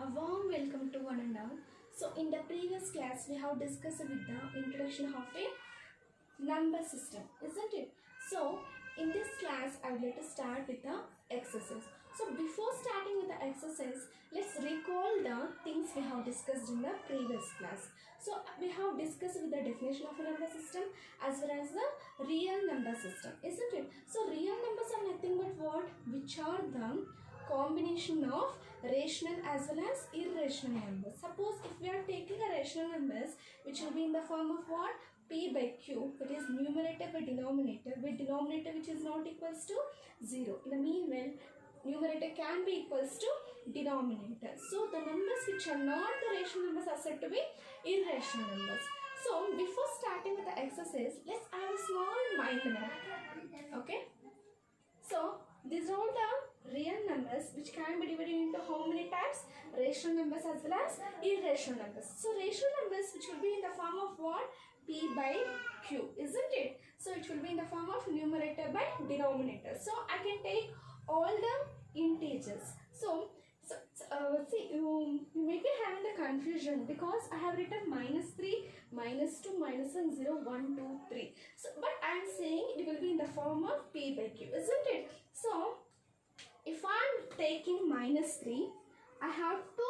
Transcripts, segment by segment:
A warm welcome to one and all. So in the previous class we have discussed with the introduction of a number system, isn't it? So in this class I would like to start with the exercise. So before starting with the exercise, let's recall the things we have discussed in the previous class. So we have discussed with the definition of a number system as well as the real number system, isn't it? So real numbers are nothing but what? Which are the combination of rational as well as irrational numbers. Suppose if we are taking a rational numbers which will be in the form of what? P by Q, that is numerator by denominator, with denominator which is not equals to 0. In the meanwhile, numerator can be equals to denominator. So the numbers which are not the rational numbers are said to be irrational numbers. So before starting with the exercise, let's have a small mind map. Okay. So these are all the real numbers which can be divided into how many types? Rational numbers as well as irrational numbers. So rational numbers which will be in the form of what? P by Q, isn't it? So it will be in the form of numerator by denominator. So I can take all the integers. So see, you may be having the confusion because I have written -3, -2, -1, 0, 1, 2, 3. So, but I am saying it will be in the form of P by Q, isn't it? So, if I am taking -3, I have to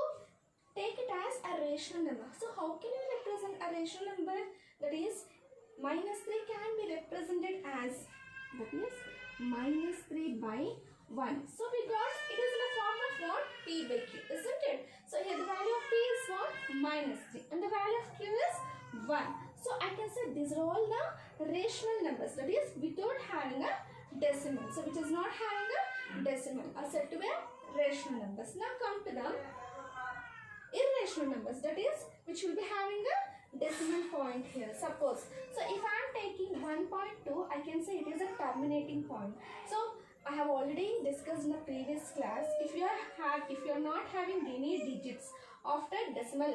take it as a rational number. So, how can you represent a rational number? That is, -3 can be represented as, that is, -3 by 1. So we got it is in the form of what? P by Q, isn't it? So here the value of P is what? -3 and the value of Q is 1. So I can say these are all the rational numbers, that is without having a decimal. So which is not having a decimal are said to be rational numbers. Now come to the irrational numbers, that is which will be having a decimal point here. Suppose, so if I am taking 1.2, I can say it is a terminating point. So I have already discussed in the previous class, if you are not having any digits after decimal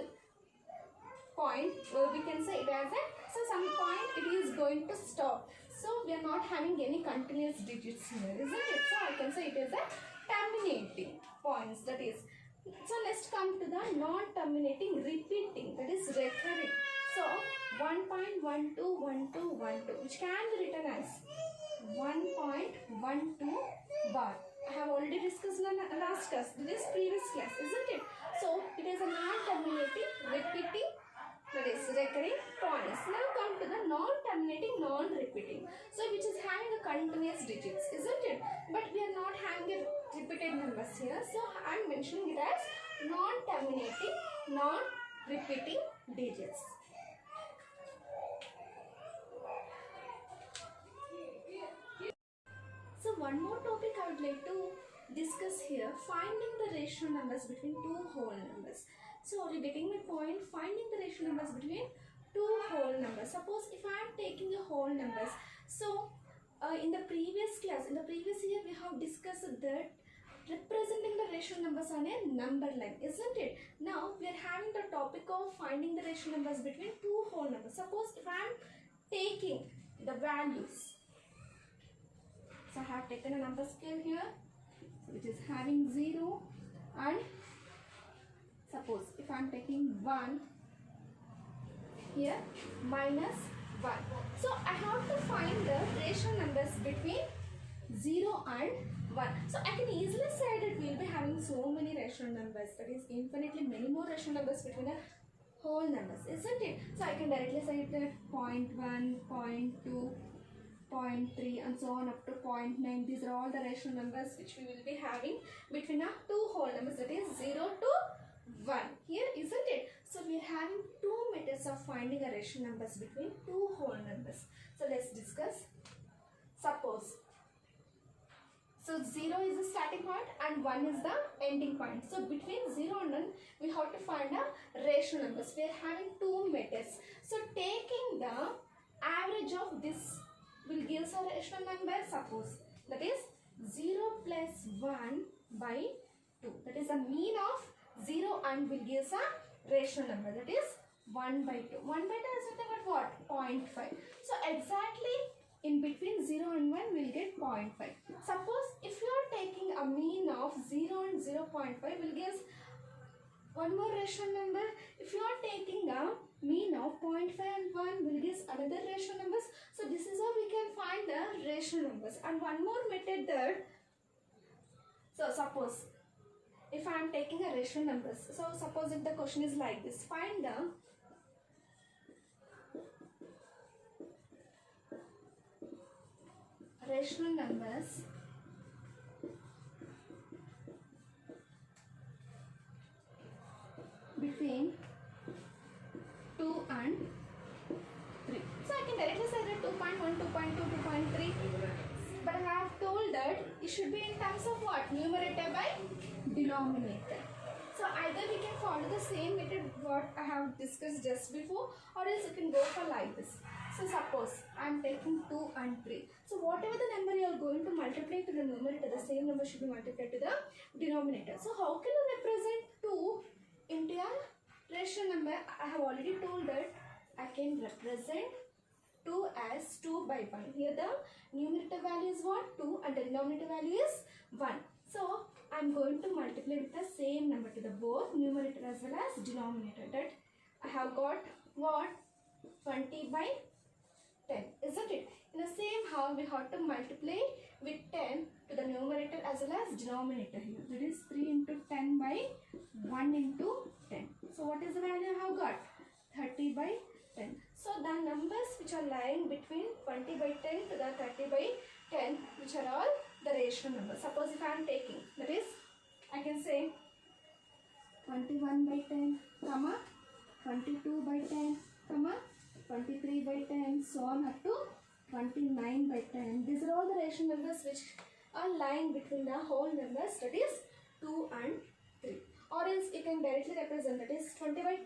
point, we can say it as a, so some point it is going to stop. So we are not having any continuous digits here, isn't it? So I can say it is a terminating points, that is. So let's come to the non-terminating, repeating, that is recurring. So 1.121212, which can be written as 1.12 bar. I have already discussed in the last class, this previous class, isn't it? So it is a non-terminating, repeating, that is recurring points. Now come to the non-terminating, non-repeating. So which is having a continuous digits, isn't it? But we are not having a repeated numbers here. So I am mentioning it as non-terminating, non-repeating digits. So one more topic I would like to discuss here, finding the rational numbers between two whole numbers. So are you getting my point? Finding the rational numbers between two whole numbers. Suppose if I am taking the whole numbers. So in the previous class, in the previous year, we have discussed that representing the rational numbers on a number line, isn't it? Now we are having the topic of finding the rational numbers between two whole numbers. Suppose if I am taking the values. So I have taken a number scale here, which is having 0, and suppose if I am taking 1 here, -1. So I have to find the rational numbers between 0 and 1. So I can easily say that we will be having so many rational numbers, that is infinitely many more rational numbers between the whole numbers, isn't it? So I can directly say that 0.1, 0.2, 0.3 and so on up to 0.9. These are all the rational numbers which we will be having between our two whole numbers, that is 0 to 1 here, isn't it? So we are having two methods of finding a rational numbers between two whole numbers. So let's discuss. Suppose, so 0 is the starting point and 1 is the ending point. So between 0 and 1 we have to find a rational numbers. We are having two methods. So taking the average of this will give us a rational number. Suppose that is 0 plus 1 by 2. That is the mean of 0 and will give us a rational number, that is 1 by 2. 1 by 2 is nothing but what? 0.5. So exactly in between 0 and 1 we will get 0.5. Suppose if you are taking a mean of 0 and 0.5 will give One more rational number. If you are taking a mean of 0.5 and 1 will give another rational numbers. So this is how we can find the rational numbers. And one more method that, so suppose if I am taking a rational numbers. So suppose if the question is like this, find the rational numbers between 2 and 3. So I can directly say that 2.1, 2.2, 2.3. But I have told that it should be in terms of what? Numerator by denominator. So either we can follow the same method what I have discussed just before, or else you can go for like this. So suppose I am taking 2 and 3. So whatever the number you are going to multiply to the numerator, the same number should be multiplied to the denominator. So how can you represent 2 into a rational number? I have already told that I can represent 2 as 2 by 1. Here the numerator value is what? 2 and the denominator value is 1. So I am going to multiply with the same number to the both numerator as well as denominator. That I have got what? 20 by 10, isn't it? In the same how we have to multiply with 10 to the numerator as well as denominator here. That is 3 into 10 by 1 into 10. So what is the value I have got? 30 by 10. So the numbers which are lying between 20 by 10 to the 30 by 10, which are all the rational numbers. Suppose if I am taking, that is, I can say 21 by 10, comma, 22 by 10, comma, 23 by 10, so on up to 29 by 10. These are all the rational numbers which are lying between the whole numbers, that is 2 and 3. Or else you can directly represent, that is 20 by 10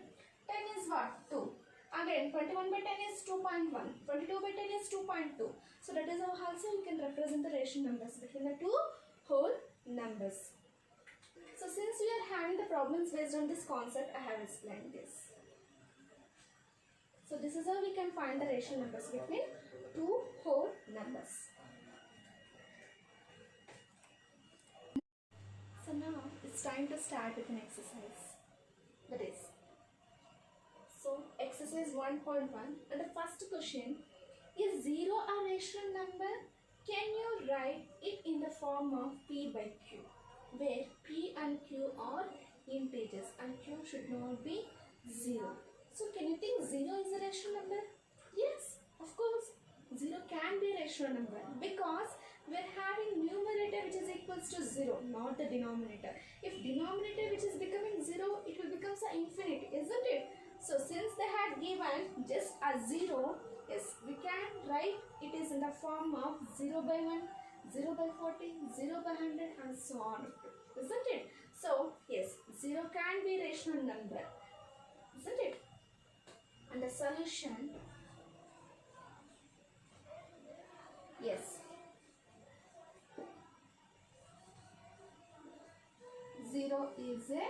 is what? 2. Again 21 by 10 is 2.1. 22 by 10 is 2.2. So that is how also you can represent the rational numbers between the two whole numbers. So since we are having the problems based on this concept, I have explained this. So this is how we can find the rational numbers between two whole numbers. So now it's time to start with an exercise. That is, so exercise 1.1, and the first question is 0 a rational number? Can you write it in the form of P by Q, where P and Q are integers and Q should not be 0. So can you think 0 is a rational number? Yes, of course. 0 can be a rational number because we are having numerator which is equals to 0, not the denominator. If denominator which is becoming 0, it will become infinity, isn't it? So since they had given just a 0, yes, we can write it is in the form of 0 by 1, 0 by 40, 0 by 100 and so on, isn't it? So yes, 0 can be a rational number, isn't it? And the solution, yes, 0 is a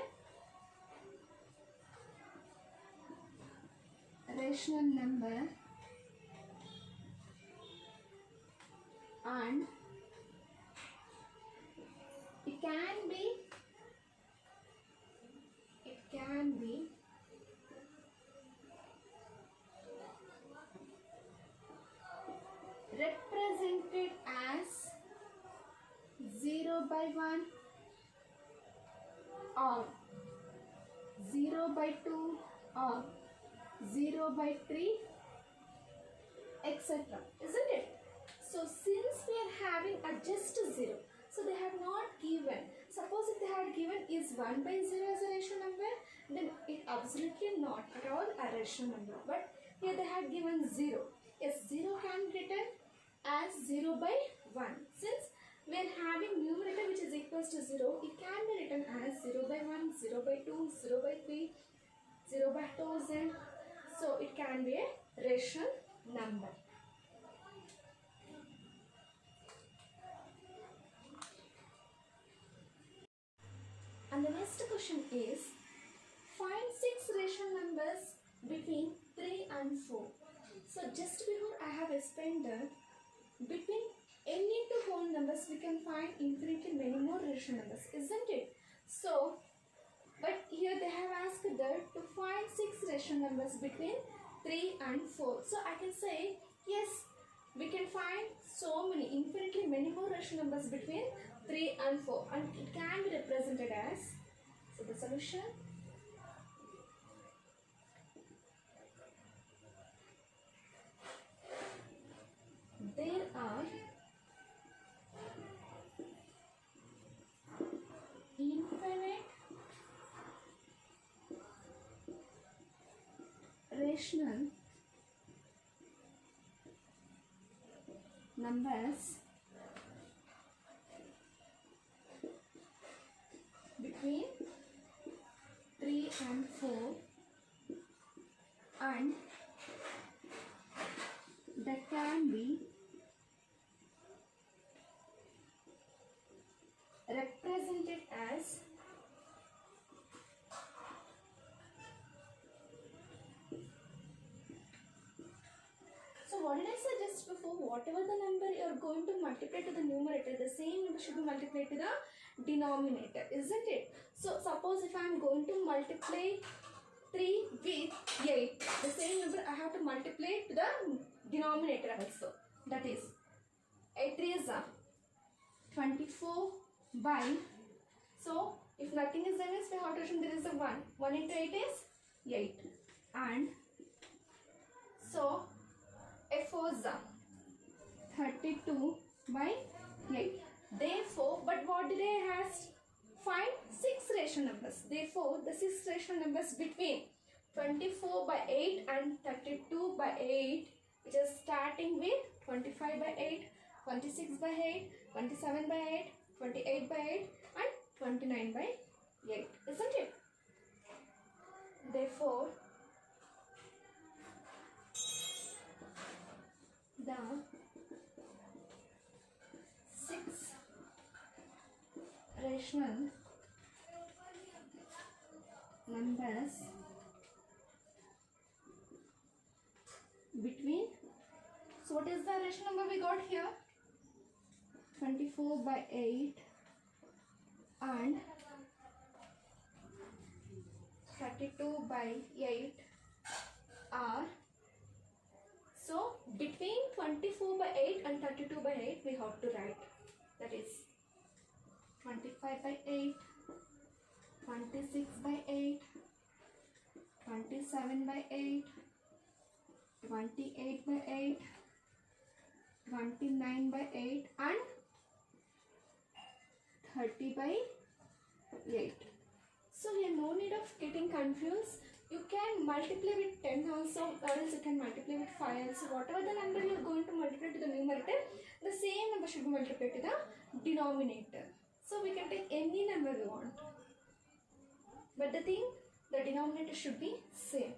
rational number and it can be represented as 0 by 1 or 0 by 2 or 0 by 3, etc. Isn't it? So since we are having a just 0, so they have not given. Suppose if they had given is 1 by 0 as a rational number, then it absolutely not at all a rational number. But here they had given 0. Yes, 0 can be written as 0 by 1. Since we are having numerator which is equals to 0, it can be written as 0 by 1, 0 by 2, 0 by 3, 0 by 1000. So it can be a rational number. And the next question is, find 6 rational numbers between 3 and 4. So just before I have explained that between n into whole numbers we can find infinitely many more rational numbers, isn't it? So, but here they have asked that to find 6 rational numbers between 3 and 4. So I can say yes, we can find so many, infinitely many more rational numbers between 3 and 4, and it can be represented as, so the solution, there are infinite rational numbers between 3 and 4, and that can be represented as so what did I say just before? Whatever the number you are going to multiply to the numerator, the same number should be multiplied to the denominator, isn't it? So suppose if I am going to multiply 3 with 8, the same number I have to multiply to the denominator also. That is 8 3 is 24 by, so if nothing is there means we have to assume there is a 1. 1 into 8 is 8, and so F4 is 32 by 8. Therefore, but what did I ask? Find 6 rational numbers. Therefore, the 6 rational numbers between 24 by 8 and 32 by 8, which is starting with 25 by 8, 26 by 8, 27 by 8, 28 by 8 and 29 by 8, isn't it? Therefore, the 6 rational numbers between, so what is the rational number we got here? 24 by 8 and 32 by 8 are, so between 24 by 8 and 32 by 8 we have to write, that is 25 by 8, 26 by 8, 27 by 8, 28 by 8, 29 by 8 and 30 by 8. So we have no need of getting confused. You can multiply with 10 also, or else you can multiply with 5 also. Whatever the number you are going to multiply to the numerator, the same number should be multiplied to the denominator. So we can take any number we want. But the thing, the denominator should be same.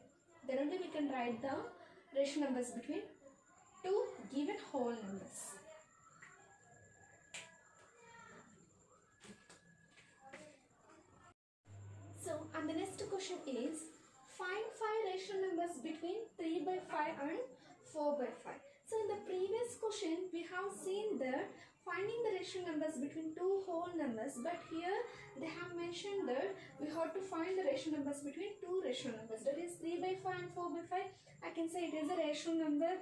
Then only we can write the rational numbers between two given whole numbers. So, and the next question is, find 5 rational numbers between 3 by 5 and 4 by 5. So, in the previous question, we have seen that finding the rational numbers between two whole numbers, but here they have mentioned that we have to find the rational numbers between two rational numbers, that is 3 by 5 and 4 by 5. I can say it is a rational number,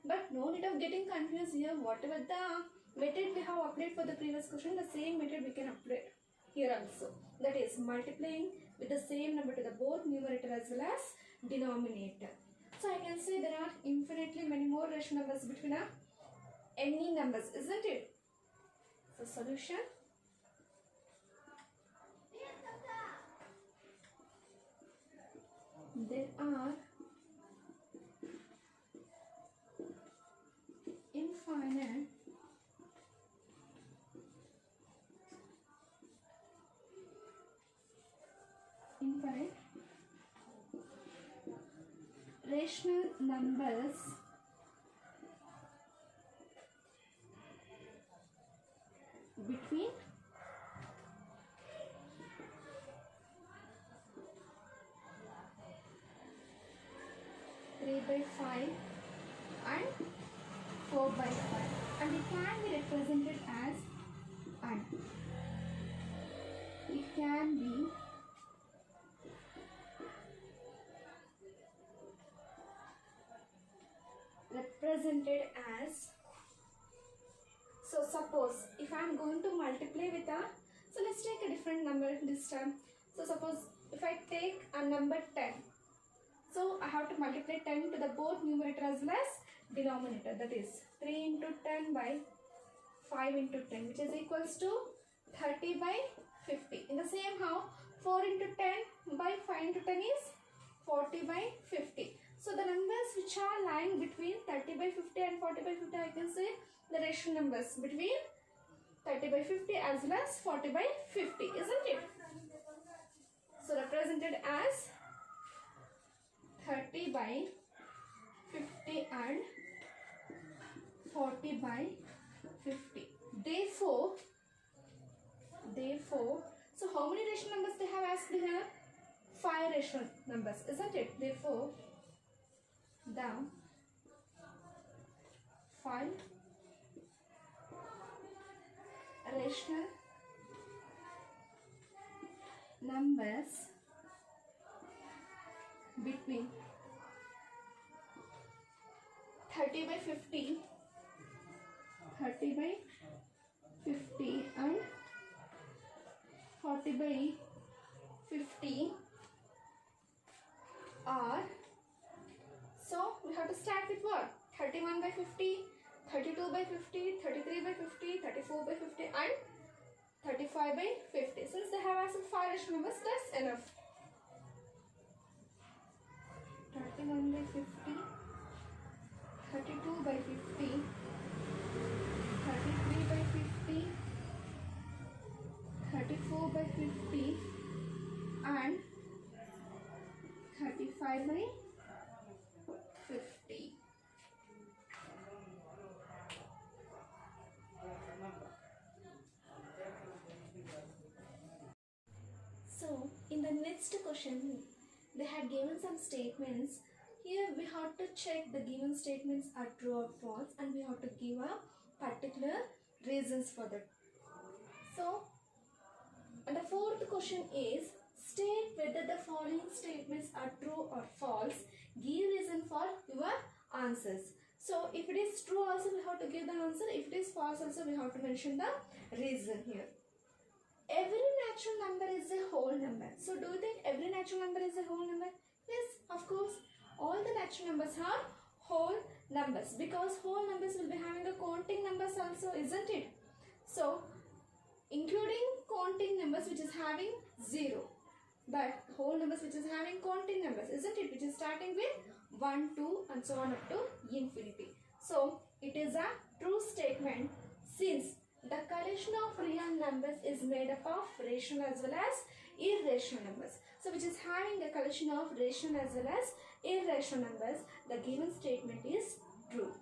but no need of getting confused here. Whatever the method we have applied for the previous question, the same method we can apply here also, that is multiplying with the same number to the both numerator as well as denominator. So I can say there are infinitely many more rational numbers between any numbers, isn't it? So solution, there are infinite rational numbers between 3 by 5 and 4 by 5, and it can be represented as, and it can be represented as, so suppose if I am going to multiply with a, so let's take a different number this time. So suppose if I take a number 10, so I have to multiply 10 to the both numerator as well as denominator, that is 3 into 10 by 5 into 10, which is equals to 30 by 50. In the same how 4 into 10 by 5 into 10 is 40 by 50. So the numbers which are lying between 30 by 50 and 40 by 50, I can say the rational numbers between 30 by 50 as well as 40 by 50, isn't it? So represented as 30 by 50 and 40 by 50. Therefore, so how many rational numbers they have asked here? 5 rational numbers, isn't it? Therefore, the 5 rational numbers between 30 by 50 and 40 by 50 are, so we have to start with what? 31 by 50, 32 by 50, 33 by 50, 34 by 50 and 35 by 50. Since they have asked 5 rational numbers, that's enough. 31 by 50, 32 by 50, 33 by 50, 34 by 50 and 35 by 50. So in the next question they had given some statements. Here we have to check the given statements are true or false, and we have to give a particular reasons for that. So, and the fourth question is, state whether the following statements are true or false. Give reason for your answers. So, if it is true also we have to give the answer. If it is false also we have to mention the reason here. Every natural number is a whole number. So, do you think every natural number is a whole number? Yes, of course. All the natural numbers are whole numbers, because whole numbers will be having a counting numbers also, isn't it? So, including counting numbers which is having 0, but whole numbers which is having counting numbers, isn't it? Which is starting with 1, 2 and so on up to infinity. So, it is a true statement since the collection of real numbers is made up of rational as well as irrational numbers. So, which is having a collection of rational as well as irrational numbers, the given statement is true.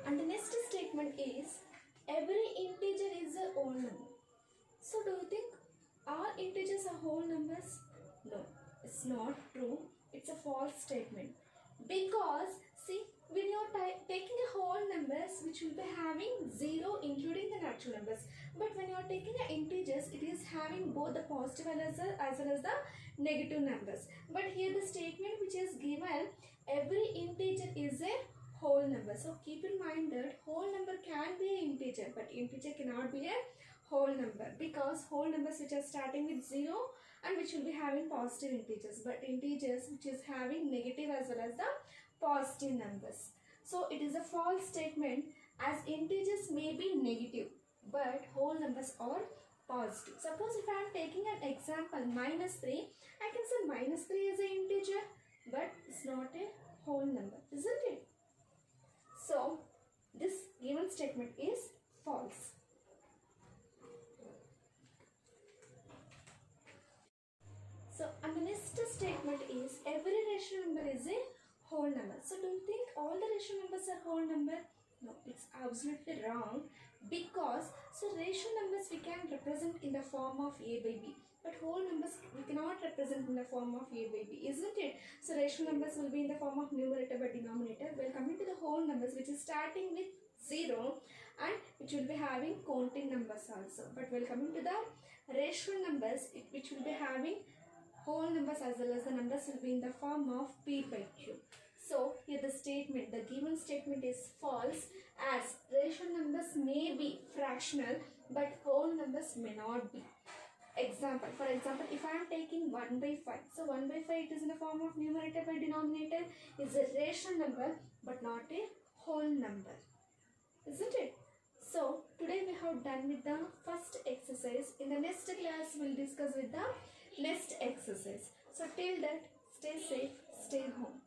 And the next statement is, every integer is a whole number. So, do you think all integers are whole numbers? No, it's not true. It's a false statement. Because, see, when you're taking a whole numbers which will be having 0 including the natural numbers. But when you're taking the integers, it is having both the positive as well as the negative numbers. But here the statement which is given, every integer is a whole number. So keep in mind that whole number can be an integer, but integer cannot be a whole number, because whole numbers which are starting with 0 and which will be having positive integers, but integers which is having negative as well as the positive numbers. So it is a false statement, as integers may be negative but whole numbers are positive. Suppose if I am taking an example -3, I can say -3 is an integer but it's not a whole number, isn't it? So this given statement is false. So, and the next statement is, every rational number is a whole number. So, do you think all the rational numbers are whole number? No, it's absolutely wrong, because so rational numbers we can represent in the form of a by b, but whole numbers we cannot represent in the form of a by b, isn't it? So, rational numbers will be in the form of numerator by denominator. Well, coming to the whole numbers which is starting with 0 and which will be having counting numbers also. But while coming to the rational numbers which will be having whole numbers as well as the numbers will be in the form of P by Q. So here the statement, the given statement is false, as rational numbers may be fractional but whole numbers may not be. Example, for example, if I am taking 1 by 5, so 1 by 5 it is in the form of numerator by denominator, is a rational number but not a whole number, isn't it? So today we have done with the first exercise. In the next class we will discuss with the next exercise. So till that, stay safe, stay home.